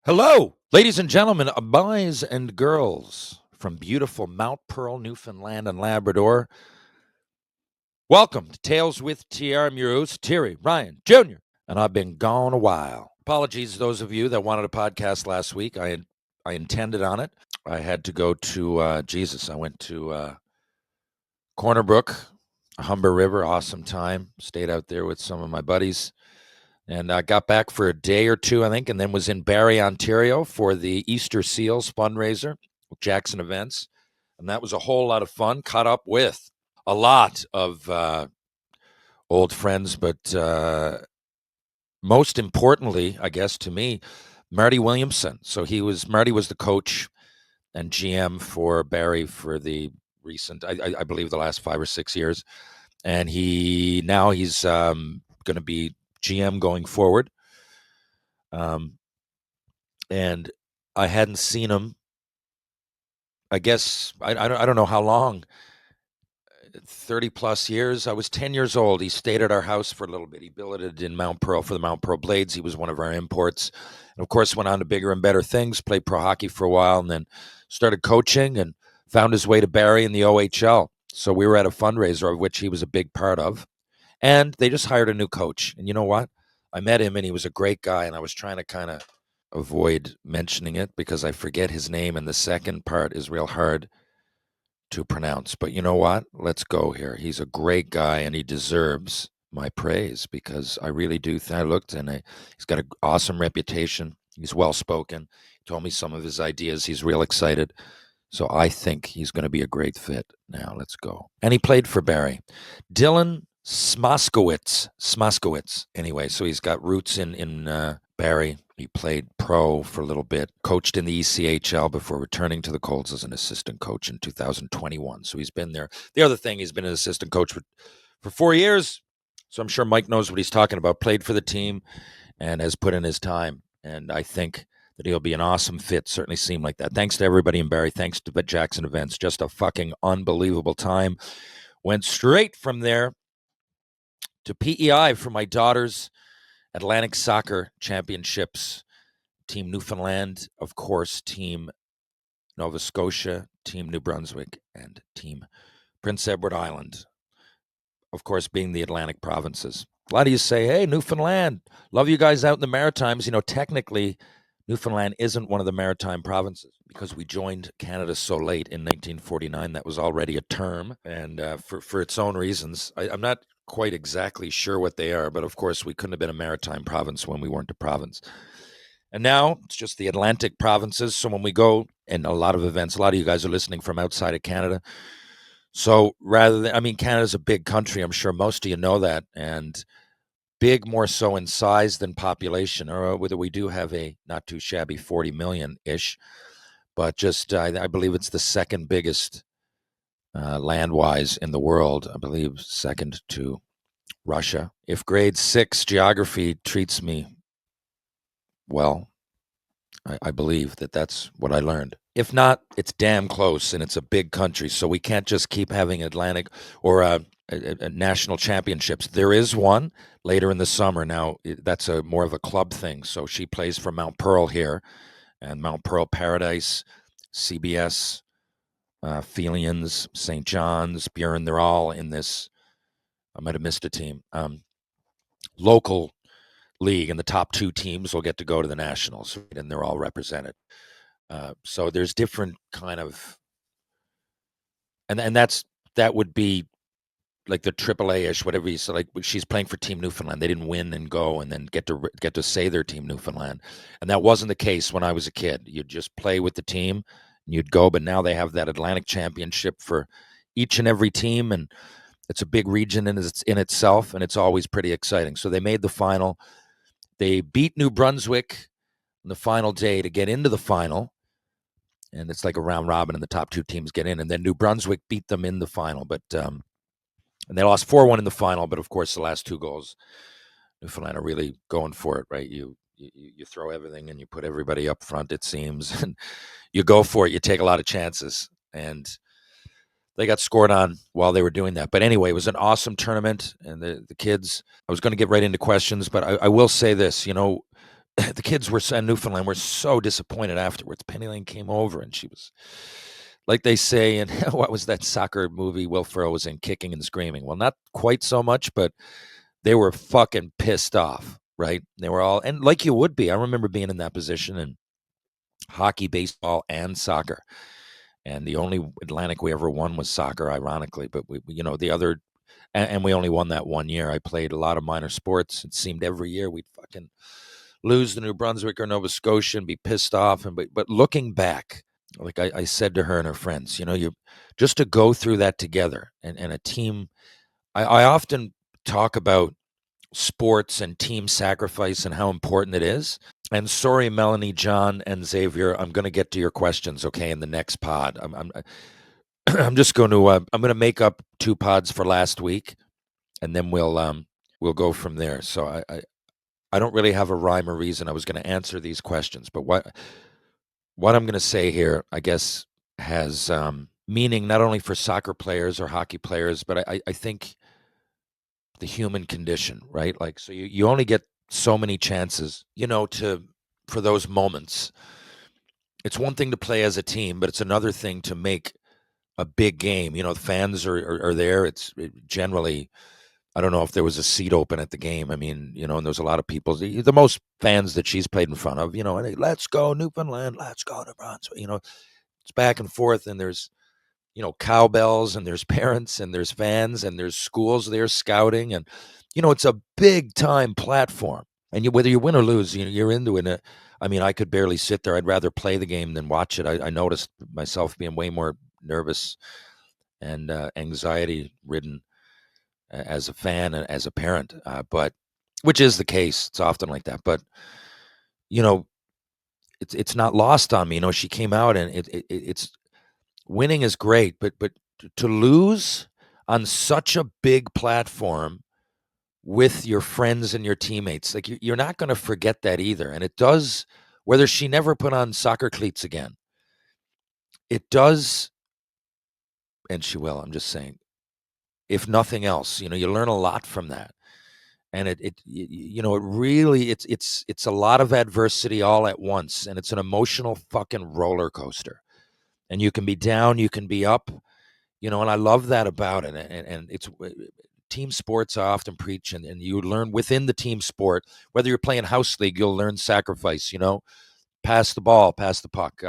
Hello, ladies and gentlemen, boys and girls from beautiful Mount Pearl, Newfoundland and Labrador. Welcome to Tales with TR. I'm your host, Terry Ryan Jr., and I've been gone a while. Apologies to those of you that wanted a podcast last week. I intended on it. I had to go to, I went to Corner Brook, Humber River, awesome time. Stayed out there with some of my buddies. And I got back for a day or two, I think, and then was in Barrie, Ontario for the Easter Seals fundraiser with Jackson Events. And that was a whole lot of fun. Caught up with a lot of old friends, but most importantly, I guess to me, Marty Williamson. So Marty was the coach and GM for Barrie for the recent, I believe, the last 5 or 6 years. And he's going to be GM going forward. And I hadn't seen him. I guess I don't know how long. 30 plus years. I was 10 years old. He stayed at our house for a little bit. He billeted in Mount Pearl for the Mount Pearl Blades. He was one of our imports. And of course, went on to bigger and better things, played pro hockey for a while, and then started coaching and found his way to Barrie in the OHL. So we were at a fundraiser of which he was a big part of. And they just hired a new coach. And you know what? I met him and he was a great guy. And I was trying to kind of avoid mentioning it because I forget his name, and the second part is real hard to pronounce. But you know what? Let's go here. He's a great guy, and he deserves my praise because I really do. I looked, and he's got an awesome reputation. He's well spoken. He told me some of his ideas. He's real excited. So I think he's going to be a great fit. Now let's go. And he played for Barrie. Dylan Smoskowitz. Anyway, so he's got roots in Barrie. He played pro for a little bit, coached in the ECHL before returning to the Colts as an assistant coach in 2021. So he's been there. The other thing, he's been an assistant coach for 4 years. So I'm sure Mike knows what he's talking about. Played for the team and has put in his time. And I think that he'll be an awesome fit. Certainly seemed like that. Thanks to everybody in Barrie. Thanks to Jackson Events. Just a fucking unbelievable time. Went straight from there to PEI for my daughter's Atlantic Soccer Championships. Team Newfoundland, of course, Team Nova Scotia, Team New Brunswick, and Team Prince Edward Island. Of course, being the Atlantic provinces. A lot of you say, hey, Newfoundland, love you guys out in the Maritimes. You know, technically, Newfoundland isn't one of the maritime provinces because we joined Canada so late in 1949. That was already a term, and for its own reasons. I'm not quite exactly sure what they are, but of course, we couldn't have been a maritime province when we weren't a province. And now it's just the Atlantic provinces. So when we go in a lot of events, a lot of you guys are listening from outside of Canada. So Canada's a big country. I'm sure most of you know that. And big more so in size than population, or whether we do have a not too shabby 40 million-ish. But just, I believe it's the second biggest land-wise in the world. I believe second to Russia. If grade 6 geography treats me well, I believe that's what I learned. If not, it's damn close, and it's a big country, so we can't just keep having Atlantic or a national championships. There is one later in the summer. Now, that's more of a club thing. So she plays for Mount Pearl here, and Mount Pearl Paradise, CBS, Felians, St. John's, Buren. They're all in this. I might have missed a team. Local league, and the top 2 teams will get to go to the nationals, and they're all represented. So there's different kind of, and that would be like the AAA-ish, whatever you say. Like she's playing for Team Newfoundland. They didn't win and go, and then get to say their Team Newfoundland, and that wasn't the case when I was a kid. You'd just play with the team, and you'd go. But now they have that Atlantic Championship for each and every team, and it's a big region in itself, and it's always pretty exciting. So they made the final. They beat New Brunswick on the final day to get into the final. And it's like a round robin, and the top 2 teams get in. And then New Brunswick beat them in the final, but and they lost 4-1 in the final. But of course, the last 2 goals, Newfoundland are really going for it, right? You throw everything and you put everybody up front, it seems, and you go for it. You take a lot of chances, and they got scored on while they were doing that. But anyway, it was an awesome tournament, and the kids. I was going to get right into questions, but I will say this: the kids were in Newfoundland were so disappointed afterwards. Penny Lane came over and she was like they say in what was that soccer movie Will Ferrell was in, Kicking and Screaming. Well, not quite so much, but they were fucking pissed off, right? They were all, and like you would be. I remember being in that position in hockey, baseball, and soccer. And the only Atlantic we ever won was soccer, ironically. But the other, and we only won that one year. I played a lot of minor sports. It seemed every year we'd fucking lose to New Brunswick or Nova Scotia and be pissed off. And but looking back, like I said to her and her friends, you just to go through that together and a team. I often talk about sports and team sacrifice and how important it is. And sorry, Melanie, John, and Xavier, I'm going to get to your questions, okay, in the next pod. I'm just going to I'm going to make up 2 pods for last week, and then we'll go from there. So I don't really have a rhyme or reason. I was going to answer these questions, but what I'm going to say here, I guess, has meaning not only for soccer players or hockey players, but I think the human condition, right? Like, so you only get so many chances, for those moments. It's one thing to play as a team, but it's another thing to make a big game. The fans are there. Generally, I don't know if there was a seat open at the game. I mean, and there's a lot of people. The most fans that she's played in front of, and let's go Newfoundland, let's go to Brunswick. It's back and forth, and there's cowbells, and there's parents, and there's fans, and there's schools there scouting, and it's a big time platform. And whether you win or lose, you're into it. I mean, I could barely sit there. I'd rather play the game than watch it. I noticed myself being way more nervous and anxiety ridden as a fan and as a parent, but which is the case. It's often like that. But you know, it's not lost on me. She came out and it's winning is great, but to lose on such a big platform with your friends and your teammates, like you're not going to forget that either. And it does, whether she never put on soccer cleats again, it does, and she will. I'm just saying, if nothing else, you learn a lot from that. And it really, it's a lot of adversity all at once, and it's an emotional fucking roller coaster. And you can be down, you can be up, and I love that about it. And it's team sports I often preach, and you learn within the team sport, whether you're playing house league, you'll learn sacrifice, pass the ball, pass the puck,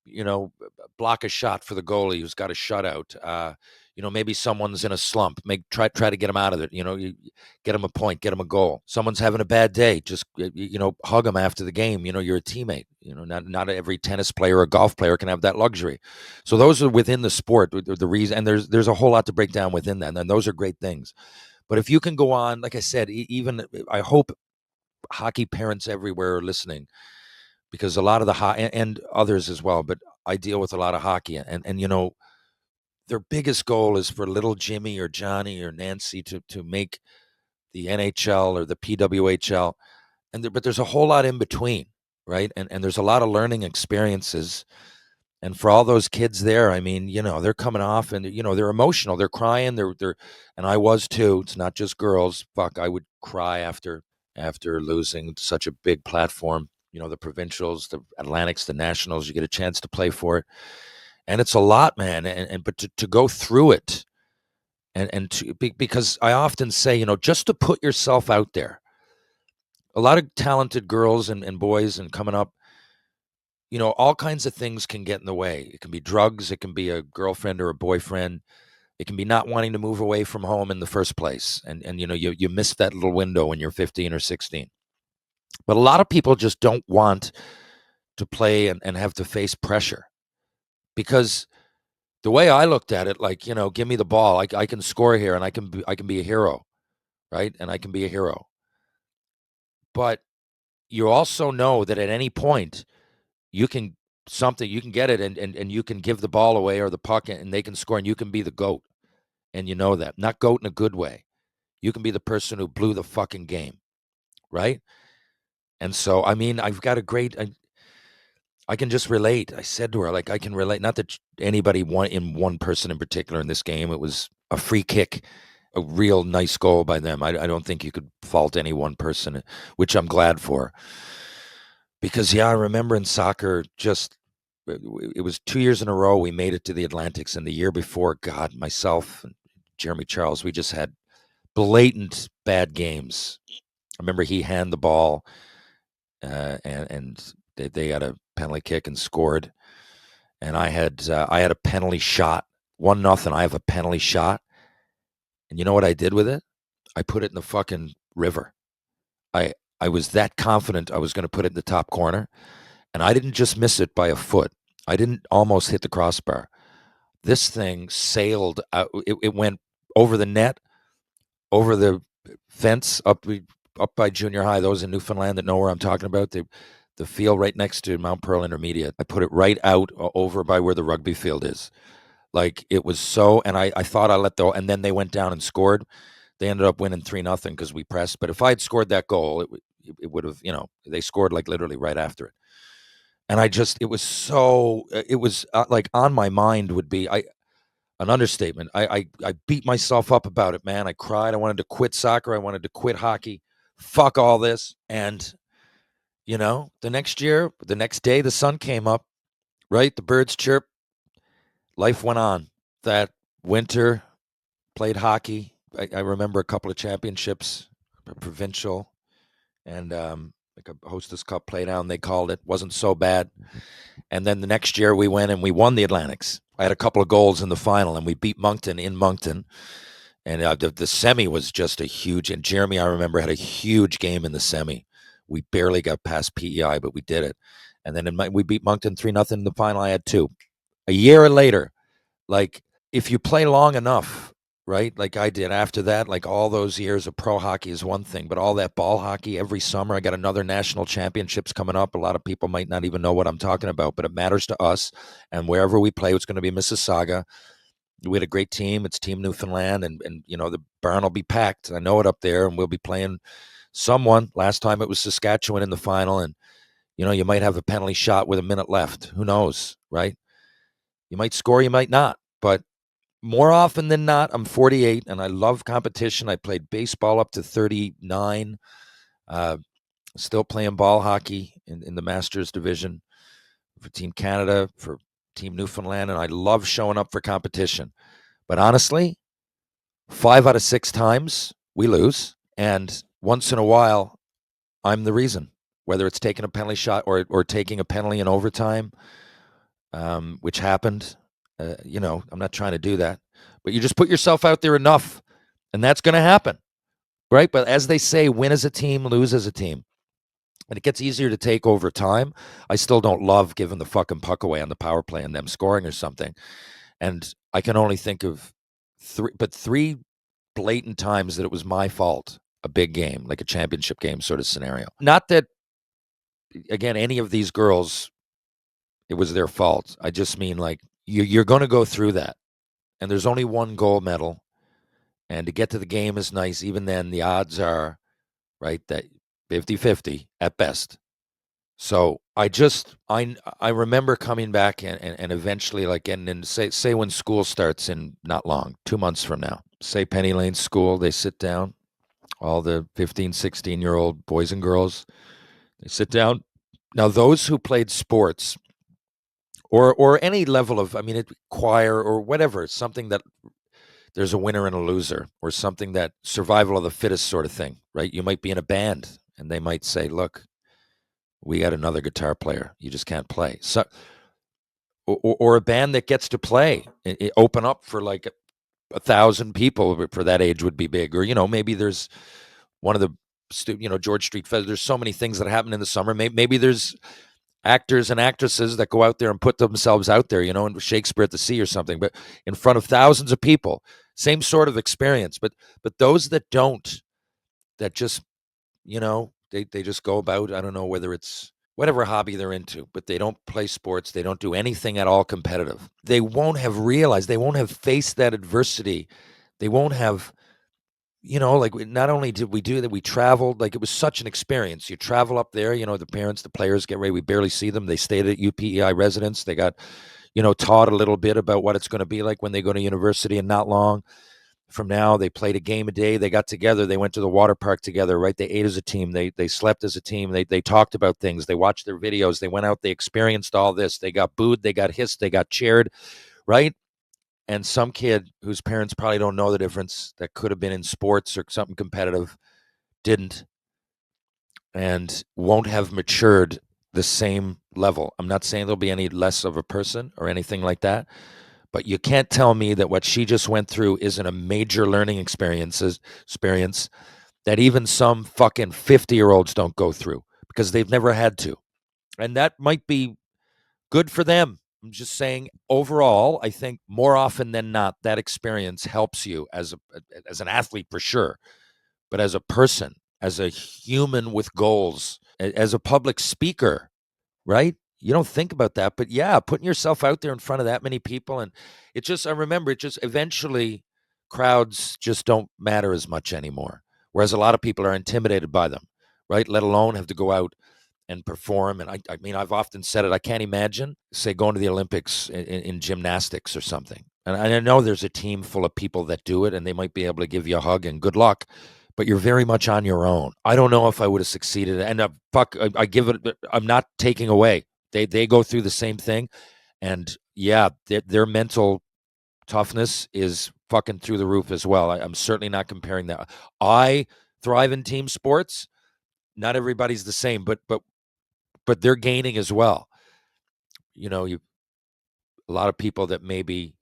you know, block a shot for the goalie who's got a shutout. Maybe someone's in a slump. Try to get them out of it. You get them a point, get them a goal. Someone's having a bad day. Just hug them after the game. You're a teammate. Not every tennis player or golf player can have that luxury. So those are within the sport. The reason, and there's a whole lot to break down within that, and those are great things. But if you can go on, like I said, even I hope hockey parents everywhere are listening, because a lot of the and others as well, but I deal with a lot of hockey, and their biggest goal is for little Jimmy or Johnny or Nancy to make the NHL or the PWHL, but there's a whole lot in between, right? And there's a lot of learning experiences, and for all those kids there, I mean, they're coming off, and they're emotional, they're crying, and I was too. It's not just girls. Fuck, I would cry after losing such a big platform. The provincials, the Atlantics, the Nationals, you get a chance to play for it. And it's a lot, man. But to go through it because I often say, just to put yourself out there, a lot of talented girls and boys and coming up, all kinds of things can get in the way. It can be drugs. It can be a girlfriend or a boyfriend. It can be not wanting to move away from home in the first place. And you miss that little window when you're 15 or 16. But a lot of people just don't want to play and have to face pressure, because the way I looked at it, like, give me the ball. I can score here, and I can be a hero, right? And I can be a hero. But you also know that at any point you can get it, and you can give the ball away or the puck, and they can score, and you can be the GOAT. And you know that. Not GOAT in a good way. You can be the person who blew the fucking game, right? And so, I mean, I've got a great I can just relate. I said to her, like, I can relate. Not that anybody one person in particular in this game. It was a free kick, a real nice goal by them. I don't think you could fault any one person, which I'm glad for. Because, yeah, I remember in soccer, just it was 2 years in a row we made it to the Atlantics, and the year before, God, myself and Jeremy Charles, we just had blatant bad games. I remember he handed the ball, and they had a penalty kick and scored, and I had a penalty shot, 1-0. I have a penalty shot, and you know what I did with it? I put it in the fucking river. I I was that confident I was going to put it in the top corner, and I didn't just miss it by a foot. I didn't almost hit the crossbar. This thing sailed out. It went over the net, over the fence, up by junior high. Those in Newfoundland that know where I'm talking about, the field right next to Mount Pearl Intermediate. I put it right out over by where the rugby field is. Like it was so, and I thought I let go, and then they went down and scored. They ended up winning 3-0 because we pressed. But if I had scored that goal, it would have, they scored like literally right after it. And it was so, it was like on my mind would be an understatement. I beat myself up about it, man. I cried. I wanted to quit soccer. I wanted to quit hockey. Fuck all this. And, the next year, the next day, the sun came up, right? The birds chirp. Life went on. That winter, played hockey. I remember a couple of championships, provincial, and like a Hostess Cup play down, they called it. Wasn't so bad. And then the next year we went and we won the Atlantics. I had a couple of goals in the final, and we beat Moncton in Moncton. And the semi was just a huge. And Jeremy, I remember, had a huge game in the semi. We barely got past PEI, but we did it. And then we beat Moncton 3-0 in the final. I had two. A year later, like if you play long enough, right? Like I did after that, like all those years of pro hockey is one thing, but all that ball hockey every summer, I got another national championships coming up. A lot of people might not even know what I'm talking about, but it matters to us. And wherever we play, it's going to be Mississauga. We had a great team. It's Team Newfoundland, and the barn will be packed. I know it up there, and we'll be playing someone. Last time it was Saskatchewan in the final, and you might have a penalty shot with a minute left. Who knows, right? You might score, you might not, but more often than not, I'm 48 and I love competition. I played baseball up to 39, still playing ball hockey in the Masters division for Team Canada, for Team Newfoundland, and I love showing up for competition. But honestly, 5 out of 6 times we lose, and once in a while, I'm the reason, whether it's taking a penalty shot or taking a penalty in overtime, which happened. I'm not trying to do that, but you just put yourself out there enough, and that's going to happen, right? But as they say, win as a team, lose as a team. And it gets easier to take over time. I still don't love giving the fucking puck away on the power play and them scoring or something. And I can only think of three blatant times that it was my fault, a big game, like a championship game sort of scenario. Not that, again, any of these girls, it was their fault. I just mean like, you're going to go through that. And there's only one gold medal. And to get to the game is nice. Even then, the odds are, right, that 50-50 at best. So I remember coming back and eventually like getting in, say when school starts in not long, 2 months from now, say Penny Lane School, they sit down, all the 15, 16-year-old boys and girls, they sit down. Now, those who played sports or any level of, choir or whatever, something that there's a winner and a loser, or something that survival of the fittest sort of thing, right? You might be in a band and they might say, look, we got another guitar player. You just can't play. So, or a band that gets to play, open up for like 1,000 people for that age would be big. Or, maybe there's one of the, George Street Fest. There's so many things that happen in the summer. Maybe there's actors and actresses that go out there and put themselves out there, in Shakespeare at the Sea or something, but in front of thousands of people, same sort of experience. But those that don't, that just, they just go about, I don't know whether it's whatever hobby they're into, but they don't play sports. They don't do anything at all competitive. They won't have realized, they won't have faced that adversity. They won't have, like not only did we do that, we traveled, like it was such an experience. You travel up there, the parents, the players get ready. We barely see them. They stayed at UPEI residence. They got, taught a little bit about what it's going to be like when they go to university and not long. from now. They played a game a day. They got together. They went to the water park together, right? They ate as a team. They slept as a team. They talked about things. They watched their videos. They went out. They experienced all this. They got booed. They got hissed. They got cheered, right? And some kid whose parents probably don't know the difference, that could have been in sports or something competitive, didn't, and won't have matured the same level. I'm not saying there'll be any less of a person or anything like that, but you can't tell me that what she just went through isn't a major learning experience that even some fucking 50-year-olds don't go through because they've never had to. And that might be good for them. I'm just saying, overall, I think more often than not, that experience helps you as an athlete for sure, but as a person, as a human with goals, as a public speaker, right? You don't think about that, but yeah, putting yourself out there in front of that many people, and I remember it just eventually crowds just don't matter as much anymore. Whereas a lot of people are intimidated by them, right? Let alone have to go out and perform. And I mean, I've often said it. I can't imagine, say, going to the Olympics in gymnastics or something. And I know there's a team full of people that do it, and they might be able to give you a hug and good luck. But you're very much on your own. I don't know if I would have succeeded. And I give it. I'm not taking away. They go through the same thing, and yeah, their mental toughness is fucking through the roof as well. I'm certainly not comparing that. I thrive in team sports. Not everybody's the same, but they're gaining as well. You know, a lot of people that maybe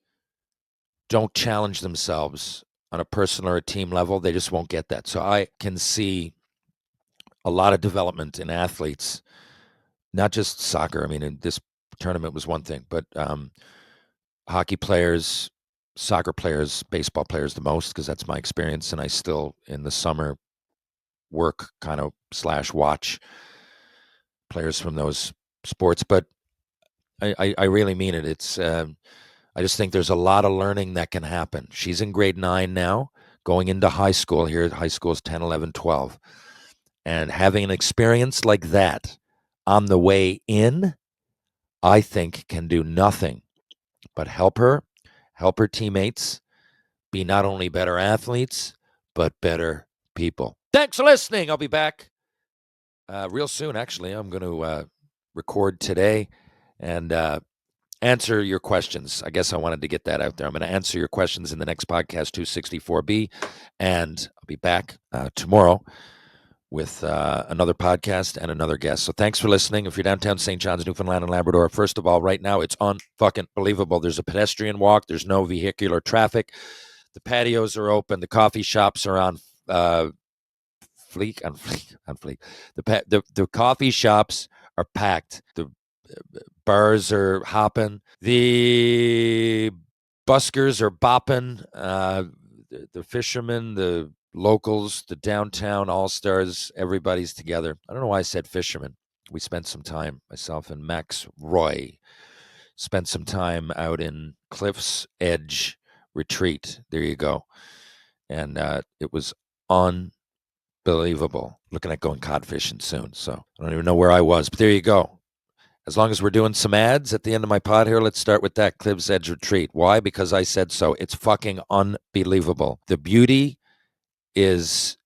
don't challenge themselves on a personal or a team level, they just won't get that. So I can see a lot of development in athletes, not just soccer. I mean, in this tournament was one thing, but hockey players, soccer players, baseball players the most, because that's my experience. And I still, in the summer, work kind of / watch players from those sports. But I really mean it. I just think there's a lot of learning that can happen. She's in grade 9 now, going into high school. Here, high school is 10, 11, 12. And having an experience like that on the way in, I think can do nothing but help her teammates be not only better athletes, but better people. Thanks for listening. I'll be back real soon, actually. I'm going to record today and answer your questions. I guess I wanted to get that out there. I'm going to answer your questions in the next podcast, 264B, and I'll be back tomorrow with another podcast and another guest. So thanks for listening. If you're downtown St. John's, Newfoundland and Labrador, first of all, right now it's unfucking believable. There's a pedestrian walk. There's no vehicular traffic. The patios are open. The coffee shops are on fleek. The coffee shops are packed. The bars are hopping. The buskers are bopping. The fishermen, the locals, the downtown all-stars, everybody's together. I don't know why I said fishermen. We spent some time, myself and Max Roy, spent some time out in Cliff's Edge Retreat. There you go. And it was unbelievable. Looking at going cod fishing soon. So I don't even know where I was, but there you go. As long as we're doing some ads at the end of my pod here, let's start with that Cliff's Edge Retreat. Why? Because I said so. It's fucking unbelievable. The beauty is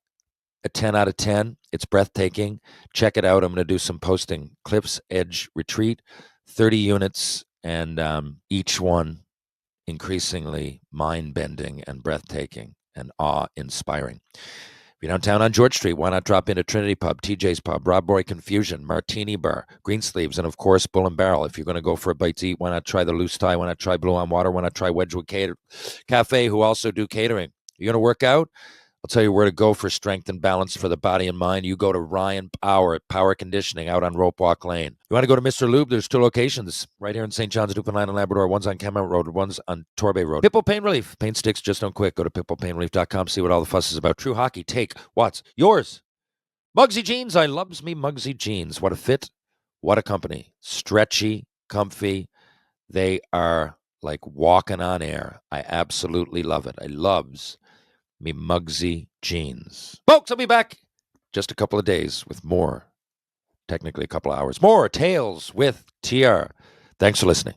a 10 out of 10. It's breathtaking. Check it out. I'm going to do some posting. Cliff's Edge Retreat, 30 units, and each one increasingly mind-bending and breathtaking and awe-inspiring. If you're downtown on George Street, why not drop into Trinity Pub, TJ's Pub, Rob Roy Confusion, Martini Bar, Greensleeves, and of course, Bull and Barrel. If you're going to go for a bite to eat, why not try the Loose Tie? Why not try Blue on Water? Why not try Wedgwood Cafe, who also do catering? You're going to work out? I'll tell you where to go for strength and balance for the body and mind. You go to Ryan Power at Power Conditioning out on Rope Walk Lane. You want to go to Mr. Lube? There's 2 locations right here in St. John's, Newfoundland and Labrador. One's on Cameron Road, one's on Torbay Road. Pipple Pain Relief. Pain sticks just don't quit. Go to pipplepainrelief.com. See what all the fuss is about. True Hockey. Take what's yours. Mugsy Jeans. I loves me Mugsy Jeans. What a fit. What a company. Stretchy, comfy. They are like walking on air. I absolutely love it. I loves me Mugsy Jeans. Folks, I'll be back just a couple of days with more, technically a couple of hours, more Tales with TR. Thanks for listening.